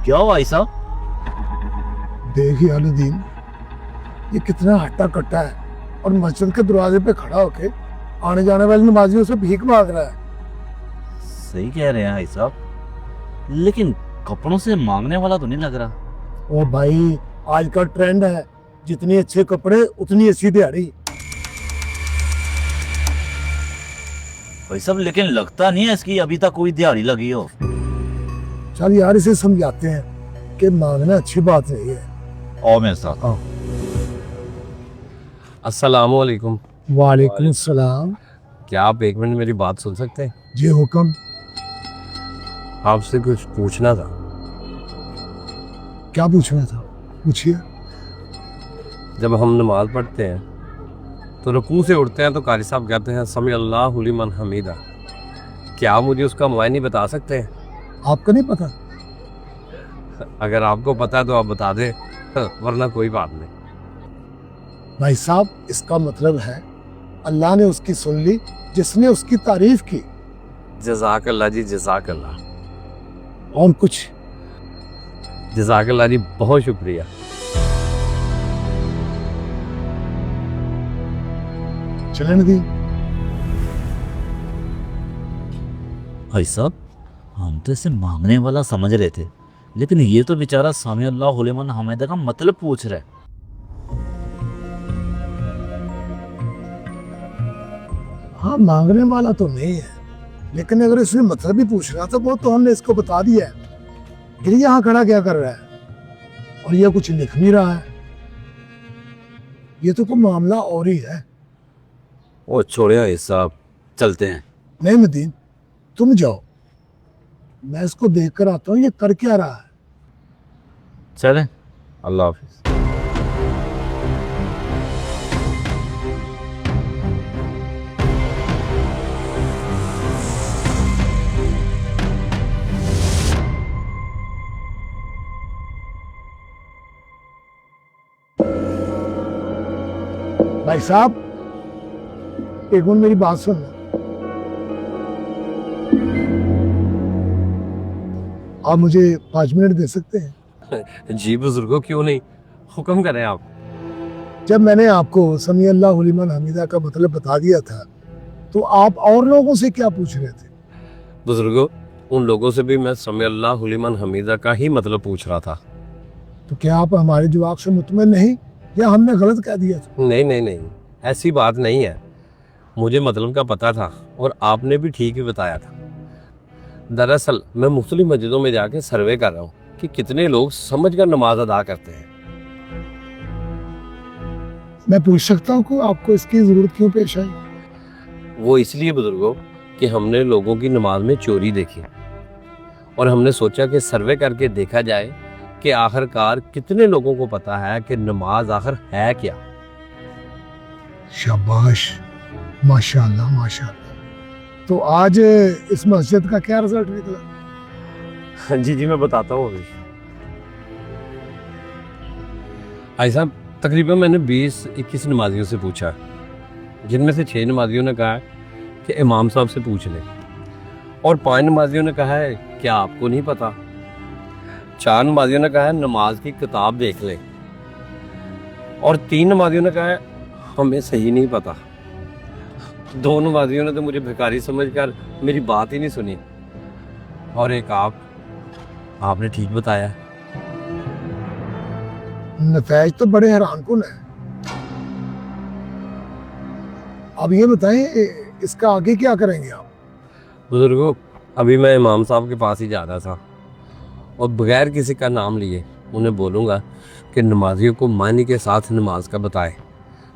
क्या हुआ भाई साहब? देखिए अलुद्दीन, ये कितना हट्टा कट्टा है और मस्जिद के दरवाजे पे खड़ा होके आने जाने वाले नमाजियों से भीख मांग रहा है। सही कह रहे हैं भाई साहब, लेकिन कपड़ों से मांगने वाला तो नहीं लग रहा। ओ भाई, आज का ट्रेंड है, जितने अच्छे कपड़े उतनी अच्छी दिहाड़ी। भाई साहब, लेकिन लगता नहीं है इसकी अभी तक कोई दिहाड़ी लगी हो। चल यार, इसे समझाते हैं कि मांगना अच्छी बात नहीं है। आओ मेरे साथ। आओ। अस्सलाम वालेकुम। वालेकुम सलाम। क्या आप एक मिनट मेरी बात सुन सकते हैं? जी हुक्म। आपसे कुछ पूछना था। क्या पूछना था? पूछिए। जब हम नमाज पढ़ते हैं तो रुकू से उठते हैं तो कारी साहब कहते हैं समी अल्लाहु लिमन हमीदा। क्या आप मुझे उसका मायने बता सकते हैं? आपको नहीं पता? अगर आपको पता है तो आप बता दें, वरना कोई बात नहीं। भाई साहब, इसका मतलब है अल्लाह ने उसकी सुन ली जिसने उसकी तारीफ की। जज़ाकल्लाह जी, जज़ाकल्लाह। और कुछ? जज़ाकल्लाह जी, बहुत शुक्रिया। चले नदी। भाई साहब, हम तो इसे मांगने वाला समझ रहे थे, लेकिन ये तो बेचारा सामी अल्लाह लिमन हमीदा का मतलब पूछ रहा है। हाँ, मांगने वाला तो नहीं है, लेकिन अगर इसने मतलब ही पूछ रहा था वो तो हमने इसको बता दिया है। फिर यहाँ खड़ा क्या कर रहा है और ये कुछ लिख भी रहा है। ये तो कोई मामला और ही है। ओ छोड़े भाई साहब, चलते हैं। नहीं नदीम, तुम जाओ, मैं इसको देख कर आता हूँ ये कर क्या रहा है। चलें। अल्लाह हाफिज। भाई साहब, एक मिनट मेरी बात सुन। आप मुझे 5 मिनट दे सकते हैं? जी बुजुर्गो, क्यों नहीं, हुक्म करें आप। जब मैंने आपको समी अल्लाह लिमन हमीदा का मतलब बता दिया था तो आप और लोगों से क्या पूछ रहे थे? बुजुर्गो, उन लोगों से भी मैं समी अल्लाहु लिमन हमीदा का ही मतलब पूछ रहा था। तो क्या आप हमारे जवाब से मुतमईन नहीं, या हमने गलत कह दिया था? नहीं नहीं नहीं, ऐसी बात नहीं है। मुझे मतलब का पता था और आपने भी ठीक ही बताया था। दरअसल मैं मुख्तलिफ मस्जिदों में जाके सर्वे कर रहा हूँ कि कितने लोग समझ कर नमाज अदा करते हैं। मैं पूछ सकता हूँ कि आपको इसकी जरूरत क्यों पेश आई? वो इसलिए बुजुर्गों कि हमने लोगों की नमाज में चोरी देखी और हमने सोचा कि सर्वे करके देखा जाए कि आखिरकार कितने लोगों को पता है कि नमाज आखिर है क्या। शाबाश, माशाल्लाह माशाल्लाह। तो आज इस मस्जिद का क्या रिजल्ट निकला? जी जी, मैं बताता हूँ अभी। भाई साहब, तकरीबन मैंने 20-21 नमाजियों से पूछा, जिनमें से 6 नमाजियों ने कहा है कि इमाम साहब से पूछ लें और 5 नमाजियों ने कहा है क्या आपको नहीं पता। 4 नमाजियों ने कहा है नमाज की किताब देख लें और 3 नमाजियों ने कहा है हमें सही नहीं पता। 2 नमाजियों ने तो मुझे भिखारी समझकर मेरी बात ही नहीं सुनी और एक आपने ठीक बताया। नतैज तो बड़े हैरानकुन है। अब ये बताएं, इसका आगे क्या करेंगे आप? बुजुर्गों, अभी मैं इमाम साहब के पास ही जा रहा था और बगैर किसी का नाम लिए उन्हें बोलूँगा कि नमाजियों को मानी के साथ नमाज का बताए,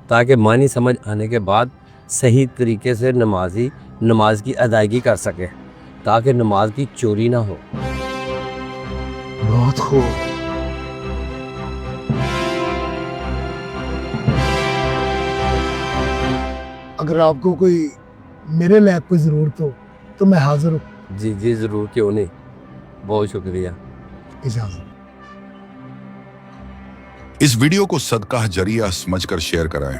ताकि मानी समझ आने के बाद सही तरीके से नमाजी नमाज की अदायगी कर सके, ताकि नमाज की चोरी ना हो। बहुत खूब। अगर आपको कोई मेरे लैब कोई जरूरत हो तो मैं हाजिर हूँ। जी जी ज़रूर, क्यों नहीं, बहुत शुक्रिया। इजाजत। इस वीडियो को सदका जरिया समझकर शेयर कराएं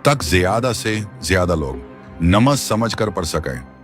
ताकि ज्यादा से ज्यादा लोग नमाज समझकर पढ़ सकें।